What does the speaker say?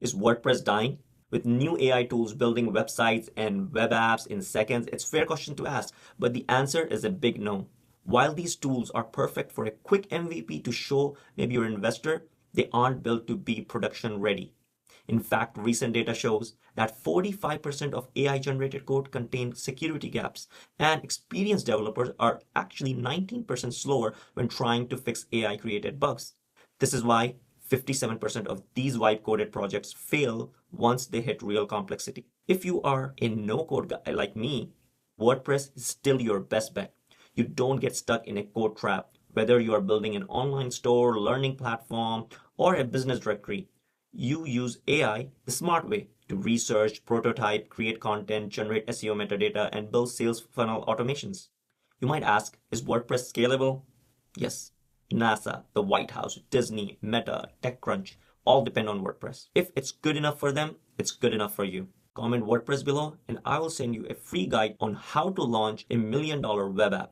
Is WordPress dying? With new AI tools building websites and web apps in seconds, it's a fair question to ask, but the answer is a big no. While these tools are perfect for a quick MVP to show maybe your investor, they aren't built to be production ready. In fact, recent data shows that 45% of AI generated code contains security gaps, and experienced developers are actually 19% slower when trying to fix AI created bugs. This is why 57% of these vibe coded projects fail once they hit real complexity. If you are a no code guy like me, WordPress is still your best bet. You don't get stuck in a code trap, whether you are building an online store, learning platform, or a business directory. You use AI the smart way to research, prototype, create content, generate SEO metadata, and build sales funnel automations. You might ask, is WordPress scalable? Yes. NASA, the White House, Disney, Meta, TechCrunch all depend on WordPress. If it's good enough for them, it's good enough for you. Comment WordPress below and I will send you a free guide on how to launch $1 million web app.